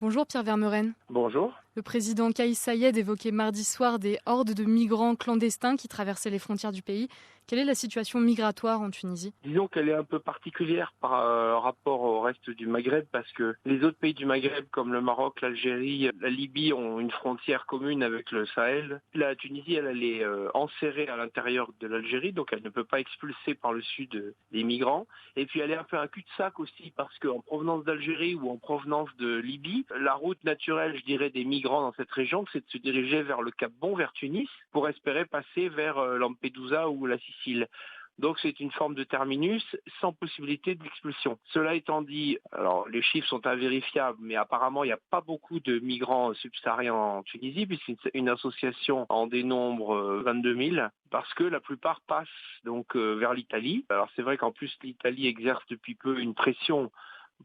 Bonjour Pierre Vermeuren. Bonjour. Le président Kais Saied évoquait mardi soir des hordes de migrants clandestins qui traversaient les frontières du pays. Quelle est la situation migratoire en Tunisie ? Disons qu'elle est un peu particulière par rapport au reste du Maghreb parce que les autres pays du Maghreb comme le Maroc, l'Algérie, la Libye ont une frontière commune avec le Sahel. La Tunisie, elle est enserrée à l'intérieur de l'Algérie, donc elle ne peut pas expulser par le sud des migrants. Et puis elle est un peu un cul-de-sac aussi parce qu'en provenance d'Algérie ou en provenance de Libye, la route naturelle, je dirais, des migrants dans cette région, c'est de se diriger vers le Cap Bon, vers Tunis, pour espérer passer vers Lampedusa ou la Sicile. Donc c'est une forme de terminus sans possibilité d'expulsion. Cela étant dit, alors les chiffres sont invérifiables, mais apparemment il n'y a pas beaucoup de migrants subsahariens en Tunisie, puisqu'une association en dénombre 22 000, parce que la plupart passent donc vers l'Italie. Alors c'est vrai qu'en plus l'Italie exerce depuis peu une pression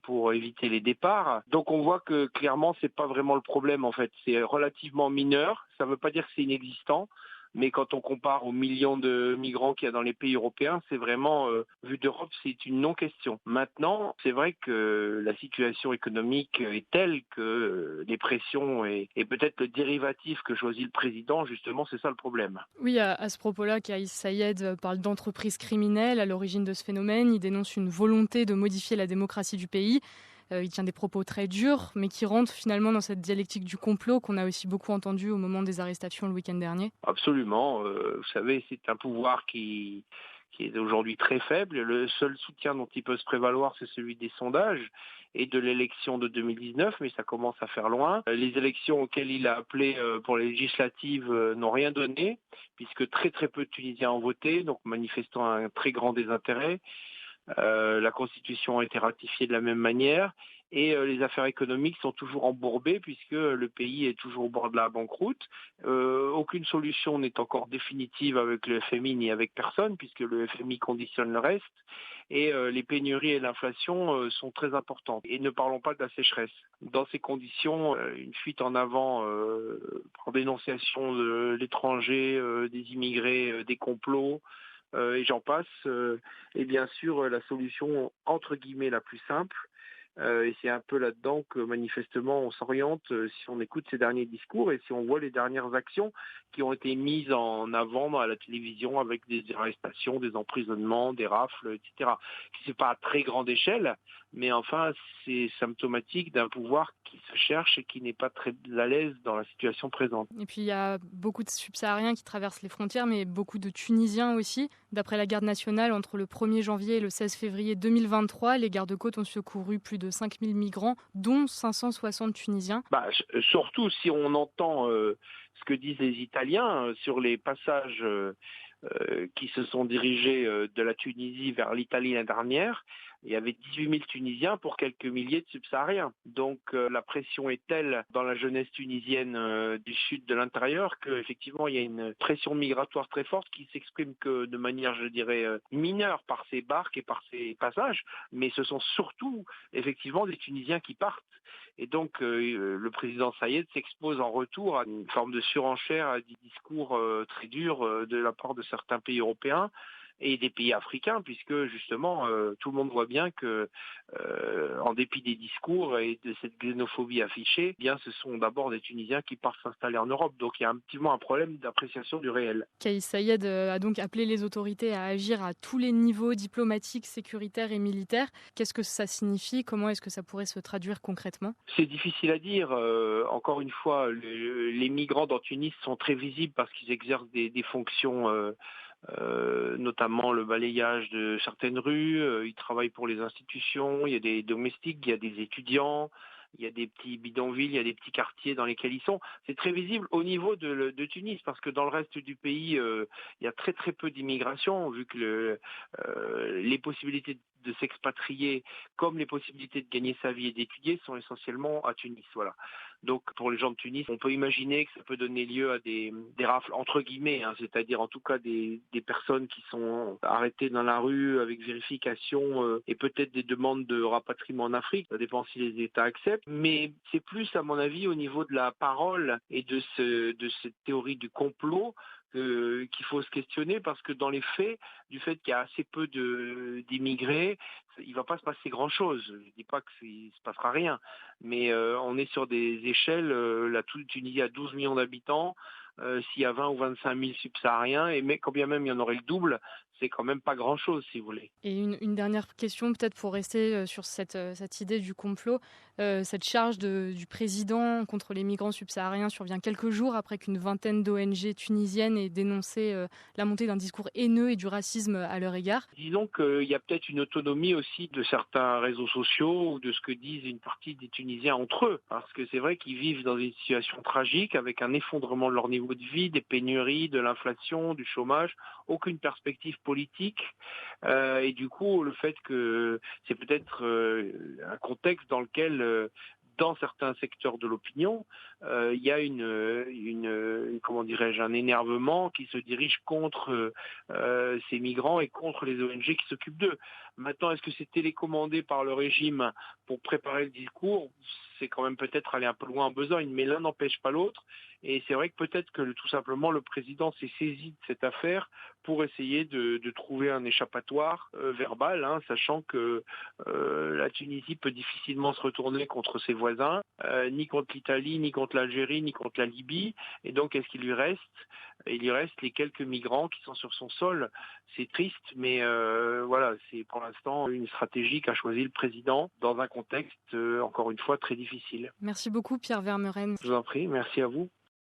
pour éviter les départs. Donc on voit que clairement c'est pas vraiment le problème en fait, c'est relativement mineur, ça ne veut pas dire que c'est inexistant. Mais quand on compare aux millions de migrants qu'il y a dans les pays européens, c'est vraiment, vu d'Europe, c'est une non-question. Maintenant, c'est vrai que la situation économique est telle que les pressions et peut-être le dérivatif que choisit le président, justement, c'est ça le problème. Oui, à ce propos-là, Kais Saied parle d'entreprises criminelles à l'origine de ce phénomène. Il dénonce une volonté de modifier la démocratie du pays. Il tient des propos très durs, mais qui rentrent finalement dans cette dialectique du complot qu'on a aussi beaucoup entendu au moment des arrestations le week-end dernier. Absolument. Vous savez, c'est un pouvoir qui est aujourd'hui très faible. Le seul soutien dont il peut se prévaloir, c'est celui des sondages et de l'élection de 2019, mais ça commence à faire loin. Les élections auxquelles il a appelé pour les législatives n'ont rien donné, puisque très très peu de Tunisiens ont voté, donc manifestant un très grand désintérêt. La Constitution a été ratifiée de la même manière et les affaires économiques sont toujours embourbées puisque le pays est toujours au bord de la banqueroute. Aucune solution n'est encore définitive avec le FMI ni avec personne puisque le FMI conditionne le reste et les pénuries et l'inflation sont très importantes. Et ne parlons pas de la sécheresse. Dans ces conditions, une fuite en avant en dénonciation de l'étranger, des immigrés, des complots, et j'en passe, et bien sûr la solution entre guillemets la plus simple, et c'est un peu là-dedans que manifestement on s'oriente si on écoute ces derniers discours et si on voit les dernières actions qui ont été mises en avant à la télévision avec des arrestations, des emprisonnements, des rafles, etc. C'est pas à très grande échelle, mais enfin c'est symptomatique d'un pouvoir qui se cherche et qui n'est pas très à l'aise dans la situation présente. Et puis il y a beaucoup de subsahariens qui traversent les frontières, mais beaucoup de Tunisiens aussi. D'après la garde nationale, entre le 1er janvier et le 16 février 2023, les gardes-côtes ont secouru plus de 5000 migrants, dont 560 Tunisiens. Surtout si on entend ce que disent les Italiens sur les passages qui se sont dirigés de la Tunisie vers l'Italie l'année dernière. Il y avait 18 000 Tunisiens pour quelques milliers de subsahariens. Donc la pression est telle dans la jeunesse tunisienne du sud de l'intérieur qu'effectivement il y a une pression migratoire très forte qui s'exprime que de manière, je dirais, mineure par ces barques et par ces passages, mais ce sont surtout effectivement des Tunisiens qui partent. Et donc le président Saied s'expose en retour à une forme de surenchère, à des discours très durs de la part de certains pays européens et des pays africains, puisque justement tout le monde voit bien que en dépit des discours et de cette xénophobie affichée, eh bien ce sont d'abord des Tunisiens qui partent s'installer en Europe. Donc il y a un petit peu un problème d'appréciation du réel. Kais Saied a donc appelé les autorités à agir à tous les niveaux diplomatiques, sécuritaires et militaires. Qu'est-ce que ça signifie ? Comment est-ce que ça pourrait se traduire concrètement ? C'est difficile à dire. Encore une fois, les migrants dans Tunis sont très visibles parce qu'ils exercent des fonctions notamment le balayage de certaines rues, ils travaillent pour les institutions, il y a des domestiques, il y a des étudiants, il y a des petits bidonvilles, il y a des petits quartiers dans lesquels ils sont. C'est très visible au niveau de Tunis, parce que dans le reste du pays, il y a très très peu d'immigration, vu que les possibilités de s'expatrier, comme les possibilités de gagner sa vie et d'étudier, sont essentiellement à Tunis. Voilà. Donc pour les gens de Tunis, on peut imaginer que ça peut donner lieu à des rafles entre guillemets, c'est-à-dire en tout cas des personnes qui sont arrêtées dans la rue avec vérification et peut-être des demandes de rapatriement en Afrique. Ça dépend si les États acceptent. Mais c'est plus, à mon avis, au niveau de la parole et de cette théorie du complot qu'il faut se questionner parce que dans les faits, du fait qu'il y a assez peu d'immigrés, il va pas se passer grand-chose. Je dis pas il se passera rien, mais on est sur des échelles. La Tunisie a 12 millions d'habitants. S'il y a 20 ou 25 000 subsahariens, mais quand bien même il y en aurait le double, c'est quand même pas grand-chose, si vous voulez. Et une dernière question, peut-être pour rester sur cette idée du complot. Cette charge du président contre les migrants subsahariens survient quelques jours après qu'une vingtaine d'ONG tunisiennes aient dénoncé la montée d'un discours haineux et du racisme à leur égard. Disons qu'il y a peut-être une autonomie aussi de certains réseaux sociaux ou de ce que disent une partie des Tunisiens entre eux. Parce que c'est vrai qu'ils vivent dans une situation tragique avec un effondrement de leur niveau de vie, des pénuries, de l'inflation, du chômage, aucune perspective politique. Et du coup, le fait que c'est peut-être un contexte dans lequel dans certains secteurs de l'opinion, il y a comment dirais-je, un énervement qui se dirige contre ces migrants et contre les ONG qui s'occupent d'eux. Maintenant, est-ce que c'est télécommandé par le régime pour préparer le discours ? C'est quand même peut-être aller un peu loin en besogne, mais l'un n'empêche pas l'autre. Et c'est vrai que peut-être que tout simplement le président s'est saisi de cette affaire pour essayer de trouver un échappatoire verbal, sachant que la Tunisie peut difficilement se retourner contre ses voisins, ni contre l'Italie, ni contre l'Algérie, ni contre la Libye. Et donc, qu'est-ce qu'il lui reste ? Il lui reste les quelques migrants qui sont sur son sol. C'est triste, mais voilà, c'est pour l'instant une stratégie qu'a choisi le président dans un contexte, encore une fois, très difficile. Merci beaucoup Pierre Vermeuren. Je vous en prie, merci à vous.